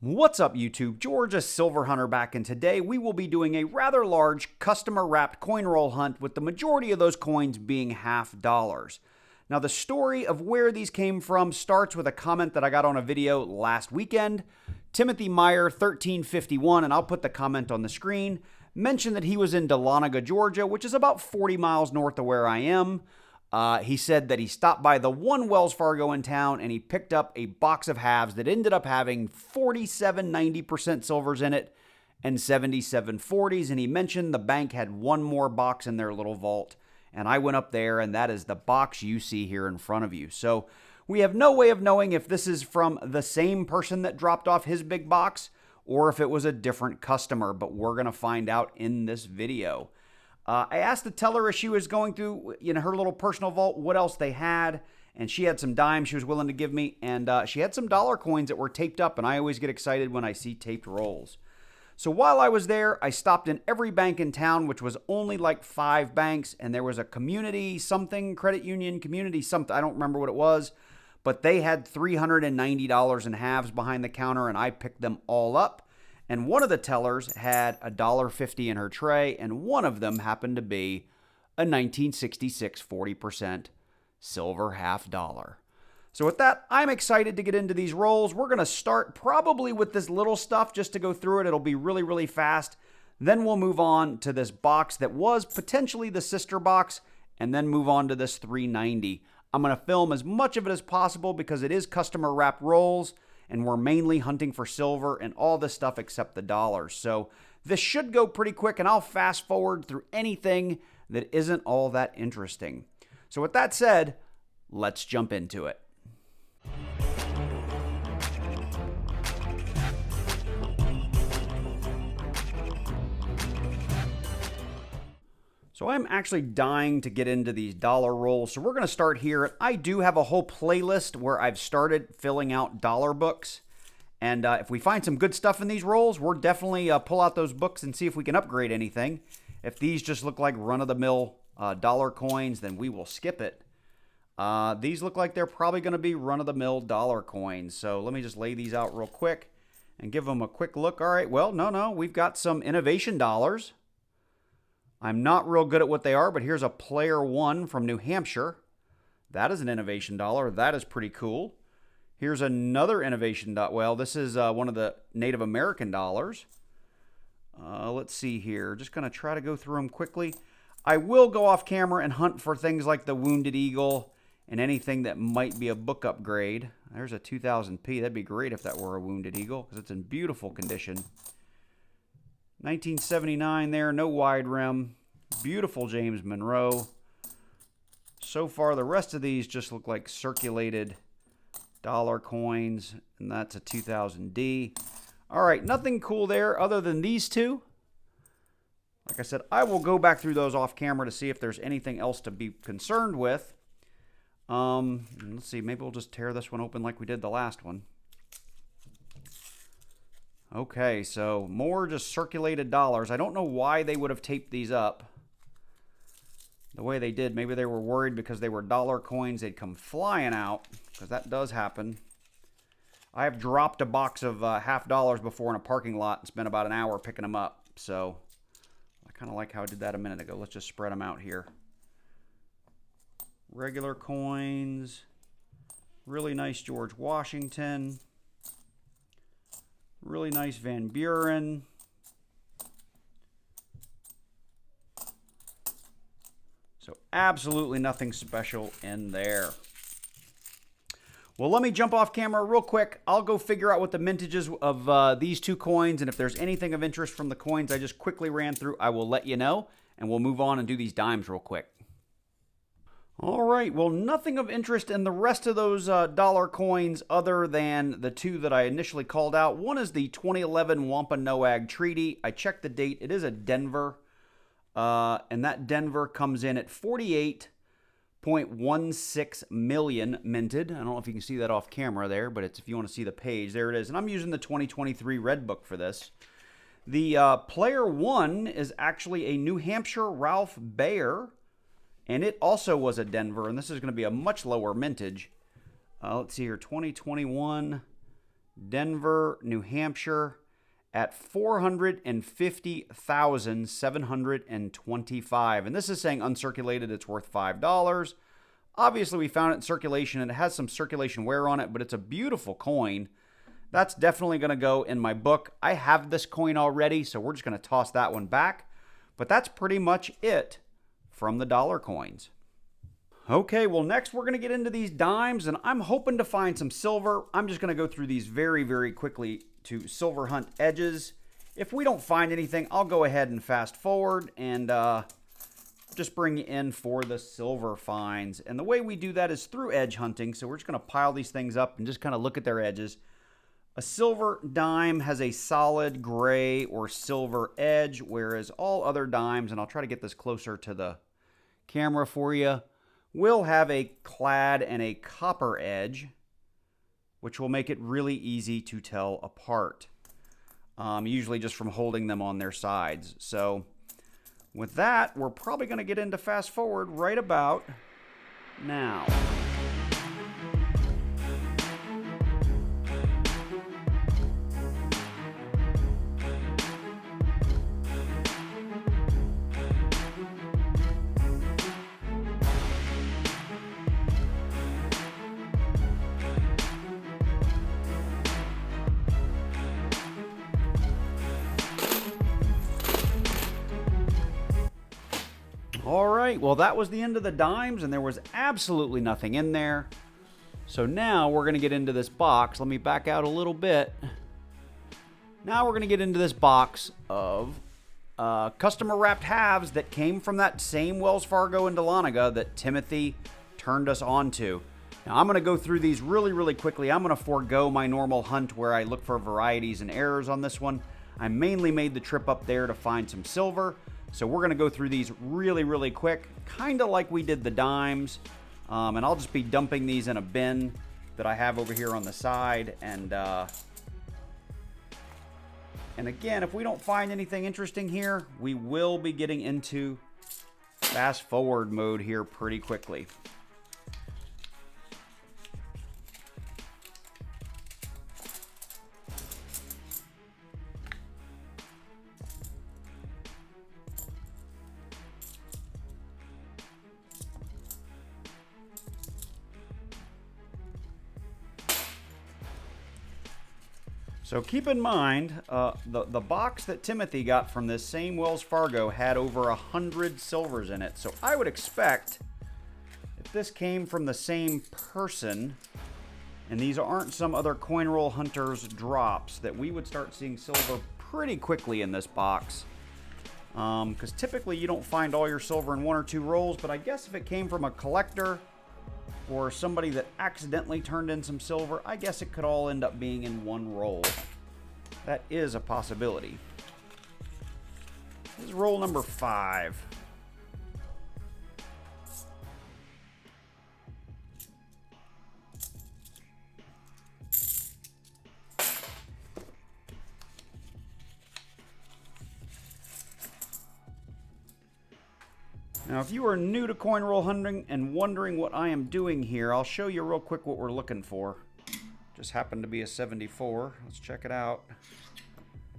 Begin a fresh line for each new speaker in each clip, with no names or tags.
What's up YouTube? George, a Silver Hunter back, and today we will be doing a rather large customer wrapped coin roll hunt with the majority of those coins being $half. Now the story of where these came from starts with a comment that I got on a video last weekend. Timothy Meyer 1351, and I'll put the comment on the screen, mentioned that he was in Dhalonega, Georgia, which is about 40 miles north of where I am. He said that he stopped by the one Wells Fargo in town and he picked up a box of halves that ended up having 47 90% silvers in it and 77 40s. And he mentioned the bank had one more box in their little vault. And I went up there, and that is the box you see here in front of you. So we have no way of knowing if this is from the same person that dropped off his big box or if it was a different customer, but we're going to find out in this video. I asked the teller as she was going through her little personal vault what else they had, and she had some dimes she was willing to give me, and she had some dollar coins that were taped up, and I always get excited when I see taped rolls. So while I was there, I stopped in every bank in town, which was only like 5 banks, and there was a community something, credit union, community something, I don't remember what it was, but they had $390 in halves behind the counter, and I picked them all up. And one of the tellers had $1.50 in her tray, and one of them happened to be a 1966 40% silver $half. So with that, I'm excited to get into these rolls. We're going to start probably with this little stuff just to go through it. It'll be really, really fast. Then we'll move on to this box that was potentially the sister box, and then move on to this 390. I'm going to film as much of it as possible because it is customer wrap rolls, and we're mainly hunting for silver and all this stuff except the dollars. So this should go pretty quick, and I'll fast forward through anything that isn't all that interesting. So with that said, let's jump into it. So I'm actually dying to get into these dollar rolls. So we're going to start here. I do have a whole playlist where I've started filling out dollar books. And if we find some good stuff in these rolls, we'll definitely pull out those books and see if we can upgrade anything. If these just look like run-of-the-mill dollar coins, then we will skip it. These look like they're probably going to be run-of-the-mill dollar coins. So let me just lay these out real quick and give them a quick look. All right, well, no, we've got some innovation dollars. I'm not real good at what they are, but here's a Player 1 from New Hampshire. That is an innovation dollar. That is pretty cool. Here's another innovation dollar. Well, this is one of the Native American dollars. Let's see here. Just going to try to go through them quickly. I will go off camera and hunt for things like the Wounded Eagle and anything that might be a book upgrade. There's a 2000p. That'd be great if that were a Wounded Eagle because it's in beautiful condition. 1979 there, no wide rim. Beautiful James Monroe. So far, the rest of these just look like circulated dollar coins, and that's a 2000D. All right, nothing cool there other than these two. Like I said, I will go back through those off camera to see if there's anything else to be concerned with. Let's see, maybe we'll just tear this one open like we did the last one. Okay, so more just circulated dollars. I don't know why they would have taped these up the way they did. Maybe they were worried because they were dollar coins, they'd come flying out, because that does happen. I have dropped a box of $half before in a parking lot and spent about an hour picking them up. So I kind of like how I did that a minute ago. Let's just spread them out here. Regular coins. Really nice George Washington. Really nice Van Buren. So absolutely nothing special in there. Well, let me jump off camera real quick. I'll go figure out what the mintage is of these two coins, and if there's anything of interest from the coins I just quickly ran through, I will let you know, and we'll move on and do these dimes real quick. All right, well, nothing of interest in the rest of those dollar coins other than the two that I initially called out. One is the 2011 Wampanoag Treaty. I checked the date. It is a Denver, and that Denver comes in at 48.16 million minted. I don't know if you can see that off camera there, but it's if you want to see the page, there it is. And I'm using the 2023 Red Book for this. The Player 1 is actually a New Hampshire Ralph Baer, and it also was a Denver, and this is going to be a much lower mintage. Let's see here, 2021 Denver, New Hampshire at 450,725. And this is saying uncirculated, it's worth $5. Obviously, we found it in circulation, and it has some circulation wear on it, but it's a beautiful coin. That's definitely going to go in my book. I have this coin already, so we're just going to toss that one back. But that's pretty much it from the dollar coins. Okay, well, next we're going to get into these dimes, and I'm hoping to find some silver. I'm just going to go through these very, very quickly to silver hunt edges. If we don't find anything, I'll go ahead and fast forward and just bring you in for the silver finds. And the way we do that is through edge hunting. So we're just going to pile these things up and just kind of look at their edges. A silver dime has a solid gray or silver edge, whereas all other dimes, and I'll try to get this closer to the camera for you, will have a clad and a copper edge, which will make it really easy to tell apart, usually just from holding them on their sides. So with that, we're probably going to get into fast forward right about now. All right, well, that was the end of the dimes, and there was absolutely nothing in there. So now we're going to get into this box. Let me back out a little bit. Now we're going to get into this box of customer wrapped halves that came from that same Wells Fargo and Dhalonega that Timothy turned us on to. Now I'm going to go through these really, really quickly. I'm going to forego my normal hunt where I look for varieties and errors on this one. I mainly made the trip up there to find some silver. So we're going to go through these really, really quick, kind of like we did the dimes. And I'll just be dumping these in a bin that I have over here on the side. And again, if we don't find anything interesting here, we will be getting into fast forward mode here pretty quickly. So keep in mind, the box that Timothy got from this same Wells Fargo had over 100 silvers in it. So I would expect, if this came from the same person, and these aren't some other coin roll hunters drops, that we would start seeing silver pretty quickly in this box. Because typically you don't find all your silver in one or two rolls, but I guess if it came from a collector or somebody that accidentally turned in some silver, I guess it could all end up being in one roll. That is a possibility. This is roll number 5. Now, if you are new to coin roll hunting and wondering what I am doing here, I'll show you real quick what we're looking for. Just happened to be a 74. Let's check it out.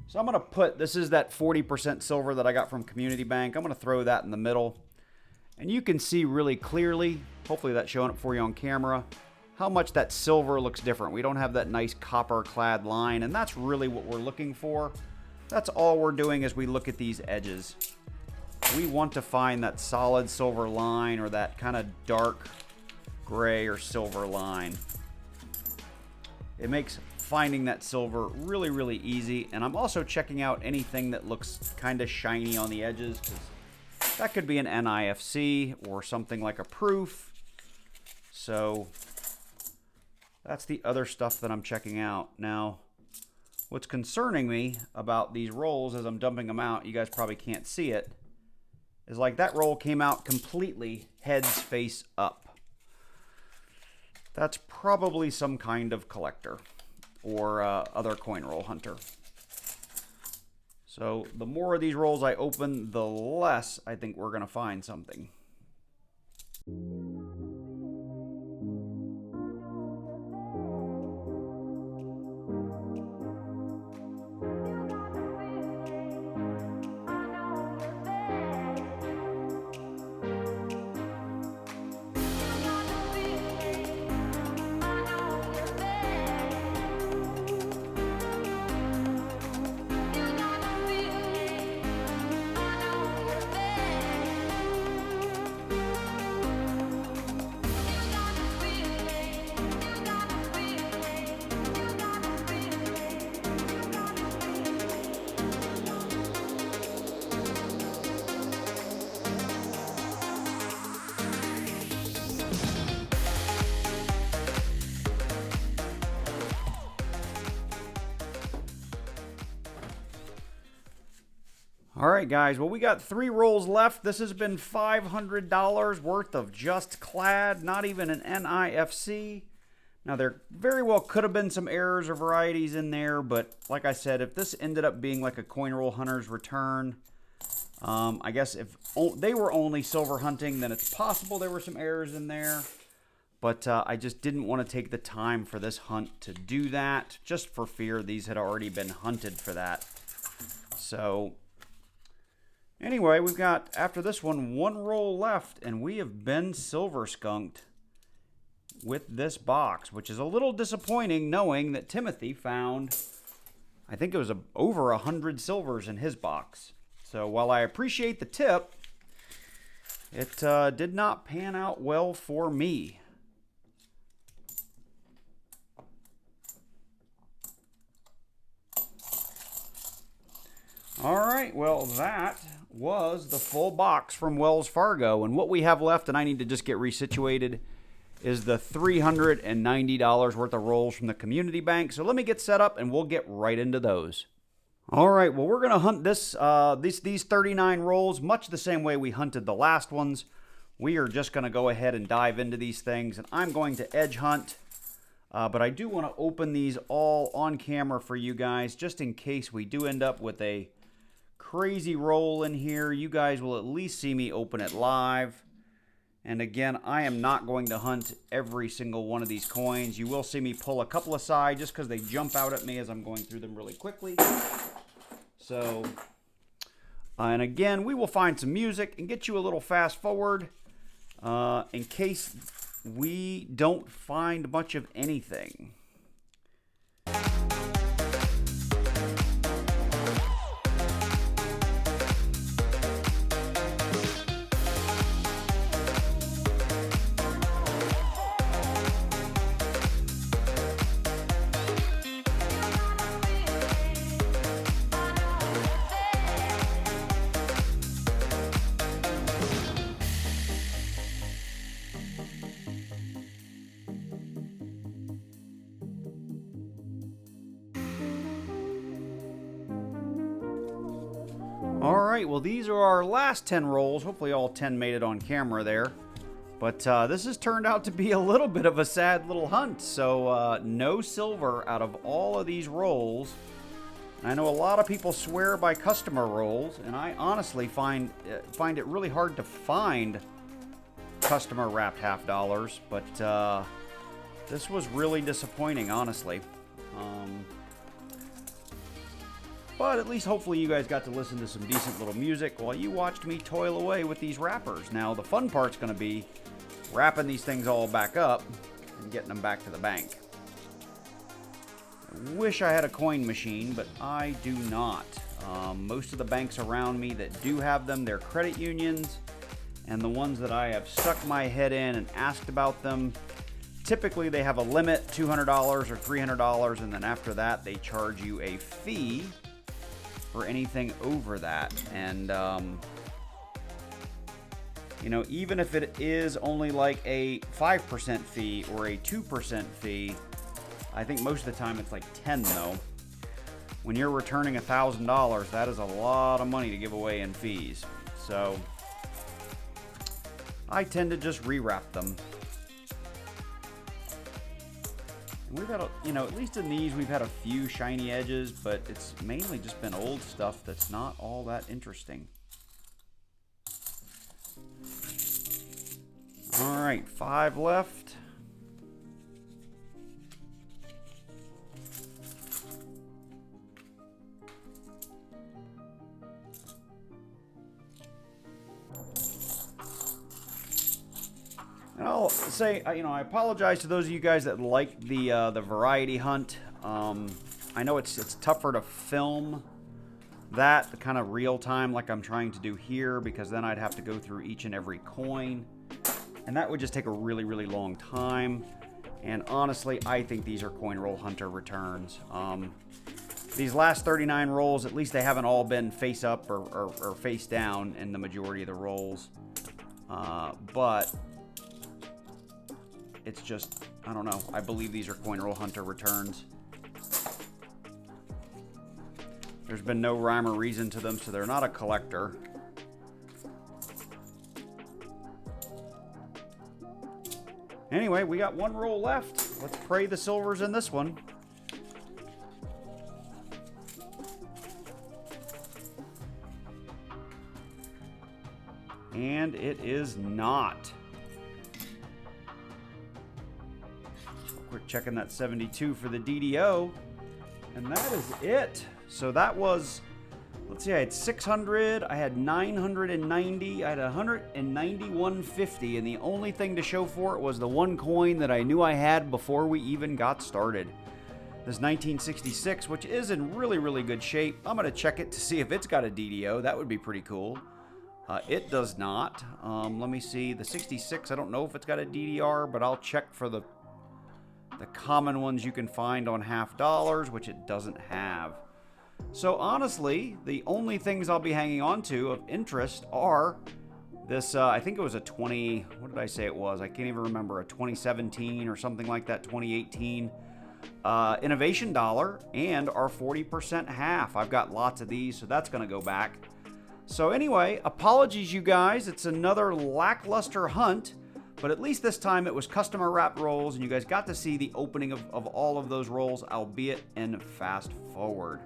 So I'm going to put, this is that 40% silver that I got from Community Bank. I'm going to throw that in the middle. And you can see really clearly, hopefully that's showing up for you on camera, how much that silver looks different. We don't have that nice copper clad line, and that's really what we're looking for. That's all we're doing as we look at these edges. We want to find that solid silver line or that kind of dark gray or silver line. It makes finding that silver really, really easy. And I'm also checking out anything that looks kind of shiny on the edges, because that could be an NIFC or something like a proof. So that's the other stuff that I'm checking out. Now, what's concerning me about these rolls as I'm dumping them out, you guys probably can't see it, is like that roll came out completely heads face up. That's probably some kind of collector or other coin roll hunter. So the more of these rolls I open, the less I think we're going to find something. All right, guys. Well, we got 3 rolls left. This has been $500 worth of just clad, not even an NIFC. Now, there very well could have been some errors or varieties in there, but like I said, if this ended up being like a Coin Roll Hunter's return, I guess if they were only silver hunting, then it's possible there were some errors in there. But I just didn't want to take the time for this hunt to do that, just for fear these had already been hunted for that. So anyway, we've got, after this one roll left, and we have been silver skunked with this box, which is a little disappointing knowing that Timothy found, I think it was over 100 silvers in his box. So while I appreciate the tip, it did not pan out well for me. All right, well, that was the full box from Wells Fargo. And what we have left, and I need to just get resituated, is the $390 worth of rolls from the community bank. So let me get set up and we'll get right into those. All right, well, we're going to hunt these 39 rolls much the same way we hunted the last ones. We are just going to go ahead and dive into these things, and I'm going to edge hunt. But I do want to open these all on camera for you guys, just in case we do end up with a crazy roll in here. You guys will at least see me open it live. And again, I am not going to hunt every single one of these coins. You will see me pull a couple aside just because they jump out at me as I'm going through them really quickly. So, and again, we will find some music and get you a little fast forward in case we don't find much of anything. All right, well, these are our last 10 rolls. Hopefully all 10 made it on camera there. But this has turned out to be a little bit of a sad little hunt. So no silver out of all of these rolls. I know a lot of people swear by customer rolls, and I honestly find it really hard to find customer wrapped half dollars. But this was really disappointing, honestly. But at least hopefully you guys got to listen to some decent little music while you watched me toil away with these wrappers. Now the fun part's going to be wrapping these things all back up and getting them back to the bank. I wish I had a coin machine, but I do not. Most of the banks around me that do have them, they're credit unions, and the ones that I have stuck my head in and asked about them, typically they have a limit, $200 or $300, and then after that they charge you a fee for anything over that. And you know, even if it is only like a 5% fee or a 2% fee, I think most of the time it's like 10 though. When you're returning $1,000, that is a lot of money to give away in fees. So I tend to just rewrap them. We've had, you know, at least in these, we've had a few shiny edges, but it's mainly just been old stuff that's not all that interesting. All right, 5 left. And I'll say, you know, I apologize to those of you guys that like the variety hunt. I know it's tougher to film that kind of real time like I'm trying to do here, because then I'd have to go through each and every coin, and that would just take a really, really long time. And honestly, I think these are Coin Roll Hunter returns. These last 39 rolls, at least they haven't all been face up or face down in the majority of the rolls. But it's just, I don't know. I believe these are Coin Roll Hunter returns. There's been no rhyme or reason to them, so they're not a collector. Anyway, we got one roll left. Let's pray the silver's in this one. And it is not. We're checking that 72 for the DDO. And that is it. So that was, let's see, I had 600, I had 990, I had 191.50, and the only thing to show for it was the one coin that I knew I had before we even got started. This 1966, which is in really, really good shape. I'm going to check it to see if it's got a DDO. That would be pretty cool. It does not. Let me see. The 66, I don't know if it's got a DDR, but I'll check for the common ones you can find on half dollars, which it doesn't have. So honestly, the only things I'll be hanging on to of interest are this, I think it was a 20, what did I say it was? I can't even remember, a 2017 or something like that, 2018 innovation dollar, and our 40% half. I've got lots of these, so that's going to go back. So anyway, apologies you guys, it's another lackluster hunt, but at least this time it was customer wrap rolls, and you guys got to see the opening of all of those rolls, albeit in fast forward.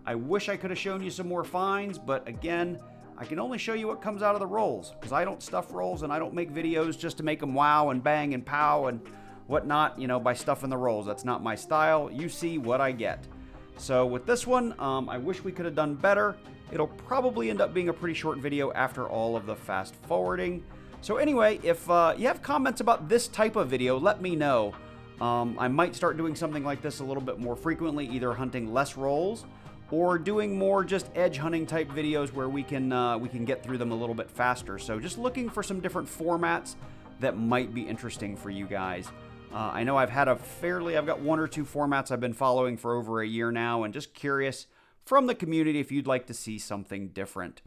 I wish I could have shown you some more finds, but again, I can only show you what comes out of the rolls, because I don't stuff rolls and I don't make videos just to make them wow and bang and pow and whatnot, you know, by stuffing the rolls. That's not my style. You see what I get. So with this one, I wish we could have done better. It'll probably end up being a pretty short video after all of the fast forwarding. So anyway, if you have comments about this type of video, let me know. I might start doing something like this a little bit more frequently, either hunting less rolls or doing more just edge hunting type videos where we can get through them a little bit faster. So just looking for some different formats that might be interesting for you guys. I know I've got one or two formats I've been following for over a year now, and just curious from the community if you'd like to see something different.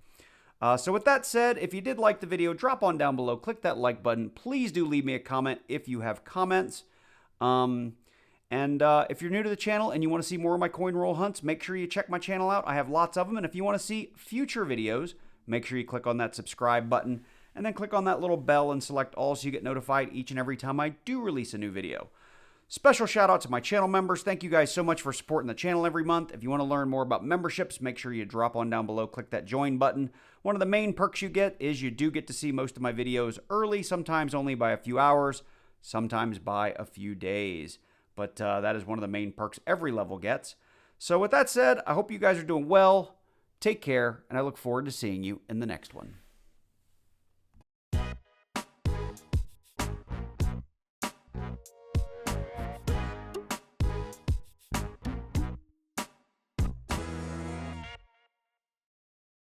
So with that said, if you did like the video, drop on down below, click that like button. Please do leave me a comment if you have comments. If you're new to the channel and you want to see more of my coin roll hunts, make sure you check my channel out. I have lots of them. And if you want to see future videos, make sure you click on that subscribe button and then click on that little bell and select all so you get notified each and every time I do release a new video. Special shout out to my channel members. Thank you guys so much for supporting the channel every month. If you want to learn more about memberships, make sure you drop on down below, click that join button. One of the main perks you get is you do get to see most of my videos early, sometimes only by a few hours, sometimes by a few days. But that is one of the main perks every level gets. So with that said, I hope you guys are doing well. Take care, and I look forward to seeing you in the next one.